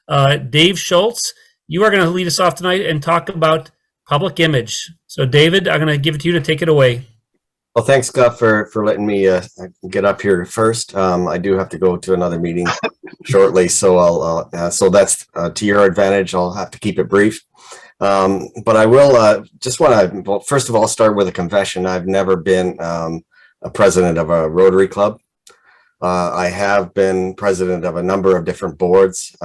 Dave Schultz, you are going to lead us off tonight and talk about public image. So, David, I'm going to give it to you to take it away. Well, thanks, Scott, for letting me get up here first. I do have to go to another meeting shortly, so so that's to your advantage. I'll have to keep it brief. But I will just want to, well, first of all, start with a confession. I've never been a president of a Rotary Club. I have been president of a number of different boards,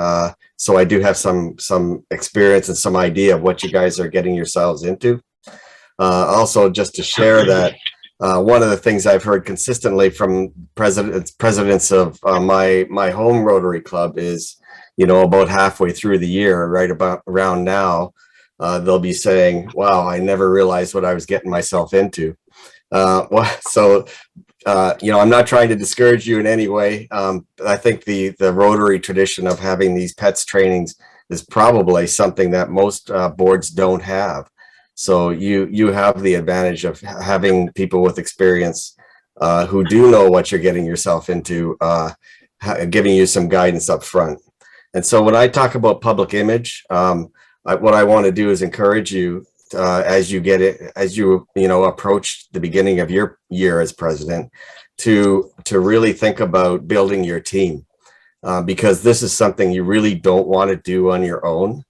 so I do have some experience and some idea of what you guys are getting yourselves into. Also, just to share that one of the things I've heard consistently from presidents of my home Rotary Club is, you know, about halfway through the year, right about around now, they'll be saying, "Wow, I never realized what I was getting myself into." You know, I'm not trying to discourage you in any way. I think the Rotary tradition of having these PETS trainings is probably something that most boards don't have. So you have the advantage of having people with experience who do know what you're getting yourself into, giving you some guidance up front. And so when I talk about public image, what I want to do is encourage you as you approach the beginning of your year as president, to really think about building your team, because this is something you really don't want to do on your own.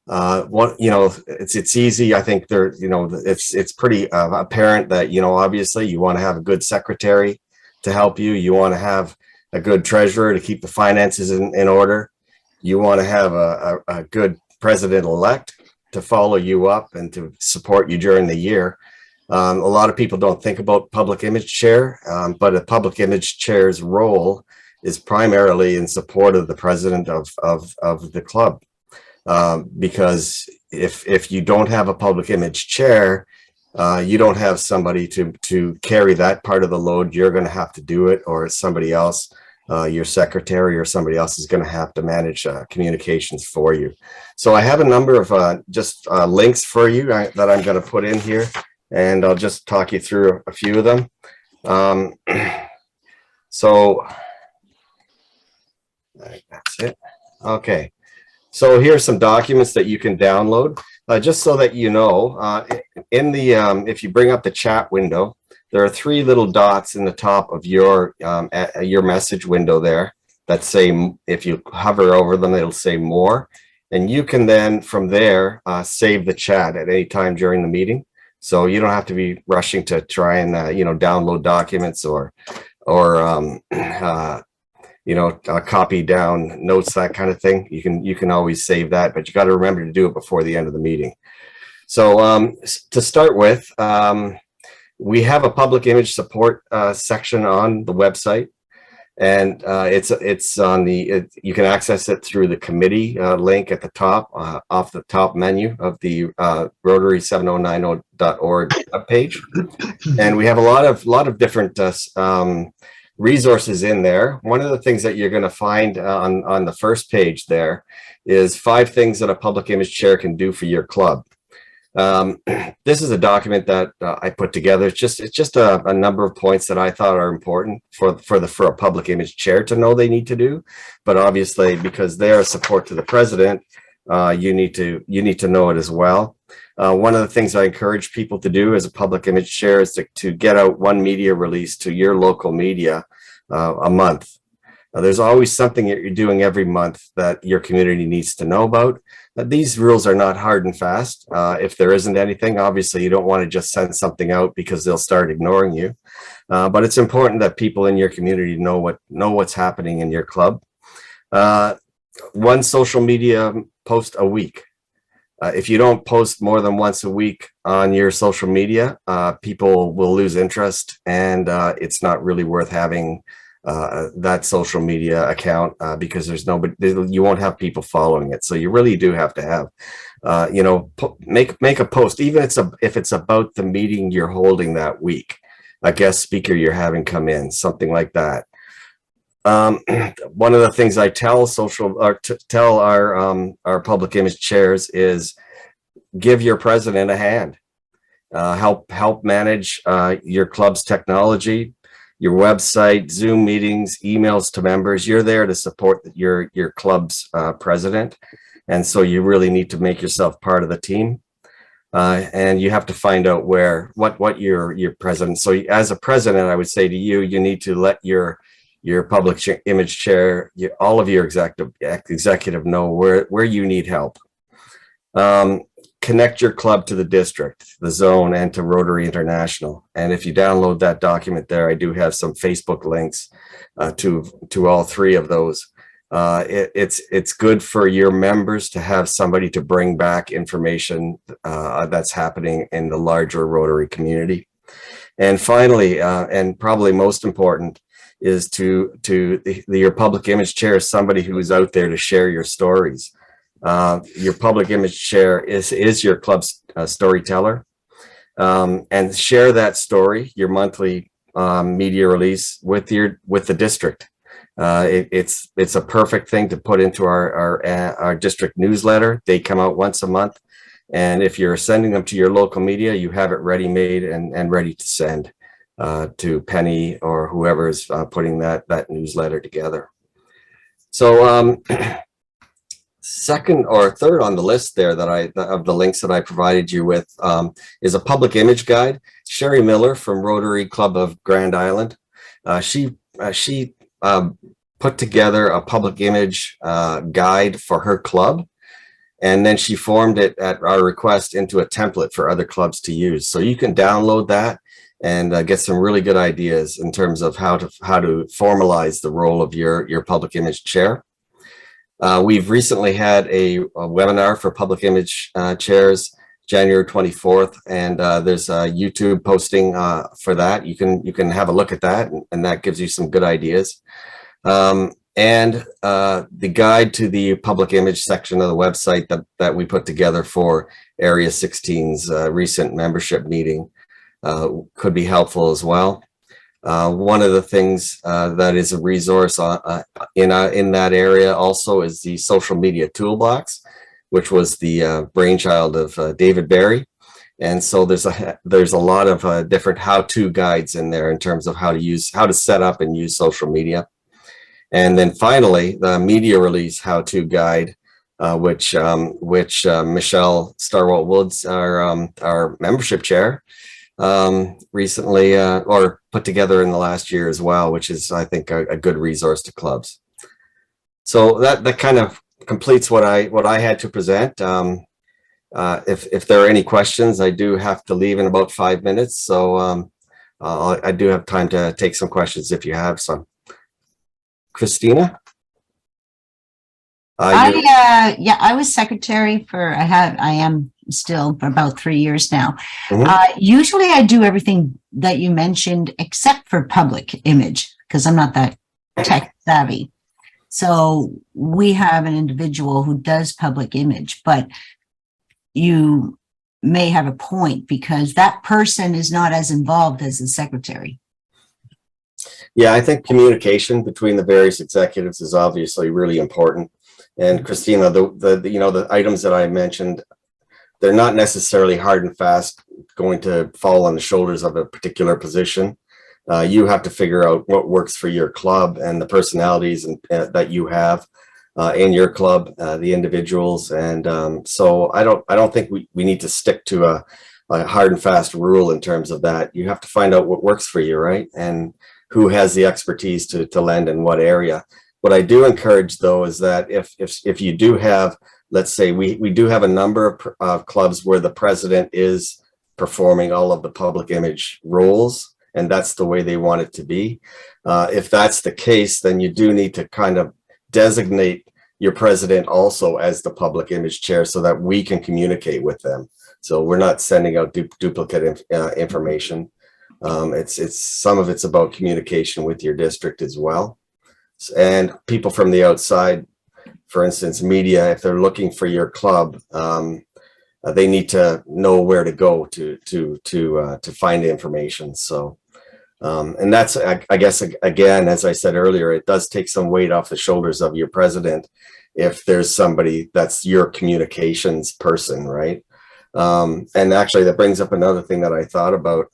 It's easy. I think it's pretty apparent that, you know, obviously you want to have a good secretary to help you. You want to have a good treasurer to keep the finances in order. You want to have a good president-elect to follow you up and to support you during the year. A lot of people don't think about public image chair, but a public image chair's role is primarily in support of the president of the club. Because if you don't have a public image chair, you don't have somebody to carry that part of the load. You're going to have to do it, or somebody else, your secretary or somebody else, is going to have to manage communications for you. So I have a number of links for you that I'm going to put in here, and I'll just talk you through a few of them. So that's it. Okay. So here's some documents that you can download, just so that you know. If you bring up the chat window, there are 3 little dots in the top of your message window there that say, if you hover over them, it'll say more, and you can then from there save the chat at any time during the meeting. So you don't have to be rushing to try and download documents or copy down notes, that kind of thing. You can always save that, but you got to remember to do it before the end of the meeting. So to start with, we have a public image support section on the website, and it's on you can access it through the committee link at the top, off the top menu of the Rotary7090.org page. And we have a lot of different resources in there. One of the things that you're going to find on the first page there is 5 things that a public image chair can do for your club. This is a document that I put together. It's just a number of points that I thought are important for a public image chair to know they need to do. But obviously, because they're a support to the president, you need to know it as well. One of the things I encourage people to do as a public image chair is to get out one media release to your local media a month. There's always something that you're doing every month that your community needs to know about. These rules are not hard and fast. If there isn't anything, obviously you don't want to just send something out because they'll start ignoring you. But it's important that people in your community know what's happening in your club. One social media post a week. If you don't post more than once a week on your social media, people will lose interest, and it's not really worth having that social media account because there's nobody, you won't have people following it. So you really do have to have, make a post, even if it's about the meeting you're holding that week, a guest speaker you're having come in, something like that. One of the things I tell our public image chairs is give your president a hand. Help manage your club's technology. your website, Zoom meetings, emails to members. You're there to support your club's president. And so you really need to make yourself part of the team. And you have to find out what your president. So as a president, I would say to you, you need to let your public image chair, all of your executive know where you need help. Connect your club to the district, the zone, and to Rotary International. And if you download that document there, I do have some Facebook links to all three of those. It's good for your members to have somebody to bring back information that's happening in the larger Rotary community. And finally, and probably most important, is your public image chair is somebody who is out there to share your stories. Your public image chair is your club's storyteller, and share that story, your monthly media release with the district. It's a perfect thing to put into our district newsletter. They come out once a month, and if you're sending them to your local media, you have it ready made and ready to send to Penny or whoever is putting that newsletter together. So second or third on the list there of the links that I provided you with is a public image guide. Sherry Miller from Rotary Club of Grand Island. She put together a public image guide for her club, and then she formed it at our request into a template for other clubs to use. So you can download that and get some really good ideas in terms of how to formalize the role of your public image chair. We've recently had a webinar for public image chairs, January 24th, and there's a YouTube posting for that. You can have a look at that, and that gives you some good ideas. And the guide to the public image section of the website that we put together for Area 16's recent membership meeting could be helpful as well. One of the things that is a resource in that area also is the social media toolbox, which was the brainchild of David Barry. And so there's a lot of different how-to guides in there in terms of how to set up and use social media. And then finally, the media release how-to guide, which Michelle Starwalt-Woods, our membership chair, recently or put together in the last year as well, which is, I think, a good resource to clubs. So that kind of completes what I had to present. If there are any questions, I do have to leave in about 5 minutes, so I do have time to take some questions if you have some. Christina? I was secretary I am still for about 3 years now. Mm-hmm. Usually I do everything that you mentioned except for public image because I'm not that tech savvy. So we have an individual who does public image, but you may have a point because that person is not as involved as the secretary. Yeah, I think communication between the various executives is obviously really important. And Christina, the items that I mentioned, they're not necessarily hard and fast going to fall on the shoulders of a particular position. You have to figure out what works for your club and the personalities that you have in your club, the individuals. And so I don't think we need to stick to a hard and fast rule in terms of that. You have to find out what works for you, right? And who has the expertise to lend in what area. What I do encourage, though, is that if you do have, let's say we do have a number of clubs where the president is performing all of the public image roles, and that's the way they want it to be. If that's the case, then you do need to kind of designate your president also as the public image chair so that we can communicate with them. So we're not sending out duplicate information. It's some of it's about communication with your district as well. And people from the outside, for instance, media, if they're looking for your club, they need to know where to go to find information. So, and that's, I guess, again, as I said earlier, it does take some weight off the shoulders of your president if there's somebody that's your communications person, right? And actually, that brings up another thing that I thought about.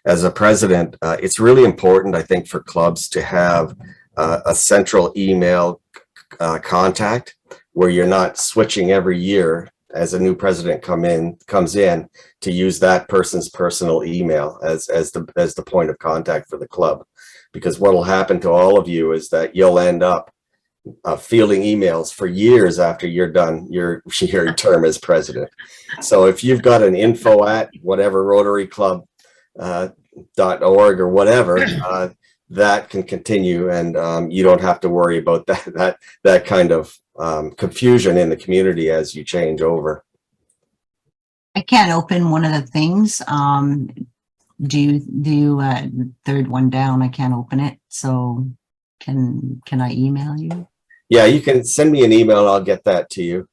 As a president, it's really important, I think, for clubs to have a central email contact where you're not switching every year as a new president comes in to use that person's personal email as the point of contact for the club. Because what will happen to all of you is that you'll end up fielding emails for years after you're done your term as president. So if you've got an info at whatever Rotary Club .org or whatever, that can continue, and you don't have to worry about that kind of confusion in the community as you change over. I can't open one of the things. Third one down, I can't open it. So can I email you? Yeah, you can send me an email and I'll get that to you.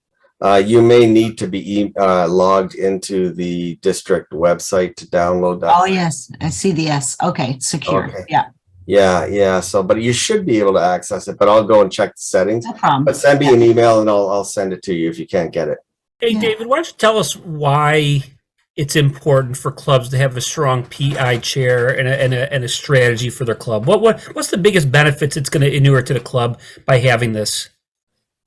You may need to be logged into the district website to download that. Oh, yes. I see the S. Okay. Secure. Okay. Yeah. Yeah. So, but you should be able to access it, but I'll go and check the settings. No problem. But send me an email and I'll send it to you if you can't get it. Hey, David, why don't you tell us why it's important for clubs to have a strong PI chair and a strategy for their club? What's the biggest benefits it's going to inure to the club by having this?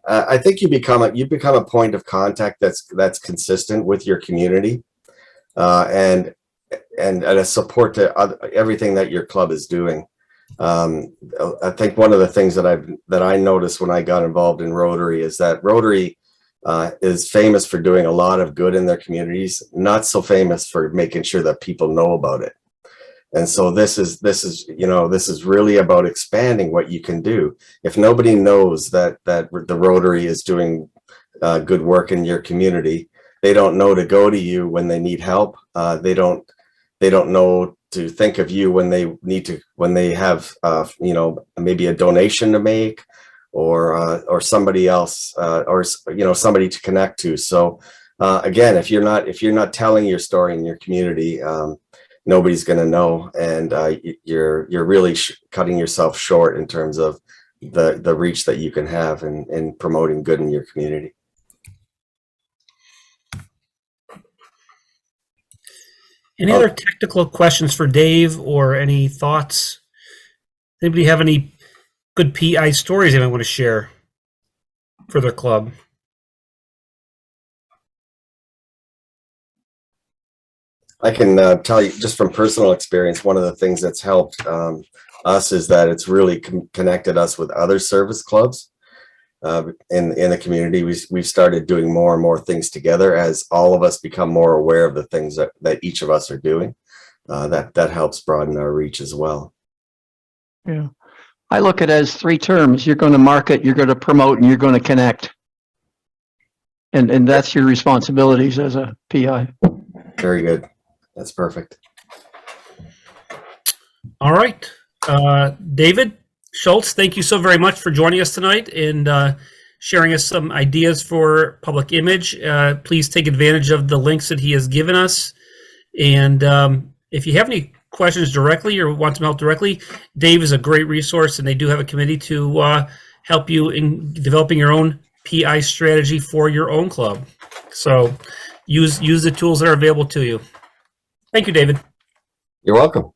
I think you become a point of contact that's consistent with your community, and a support to everything that your club is doing. I think one of the things that I noticed when I got involved in Rotary is that Rotary is famous for doing a lot of good in their communities, not so famous for making sure that people know about it. And so this is really about expanding what you can do. If nobody knows that the Rotary is doing good work in your community, they don't know to go to you when they need help. They don't know to think of you when they have maybe a donation to make, or somebody else, or somebody to connect to. So again, if you're not telling your story in your community, nobody's going to know, and you're really cutting yourself short in terms of the reach that you can have in promoting good in your community. Any other technical questions for Dave, or any thoughts? Anybody have any good PI stories they might want to share for their club? I can tell you just from personal experience, one of the things that's helped us is that it's really connected us with other service clubs in the community. We've started doing more and more things together as all of us become more aware of the things that each of us are doing. That helps broaden our reach as well. Yeah, I look at it as 3 terms. You're going to market, you're going to promote, and you're going to connect. And that's your responsibilities as a PI. Very good. That's perfect. All right. David Schultz, thank you so very much for joining us tonight and sharing us some ideas for public image. Please take advantage of the links that he has given us. And if you have any questions directly or want some help directly, Dave is a great resource, and they do have a committee to help you in developing your own PI strategy for your own club. So use the tools that are available to you. Thank you, David. You're welcome.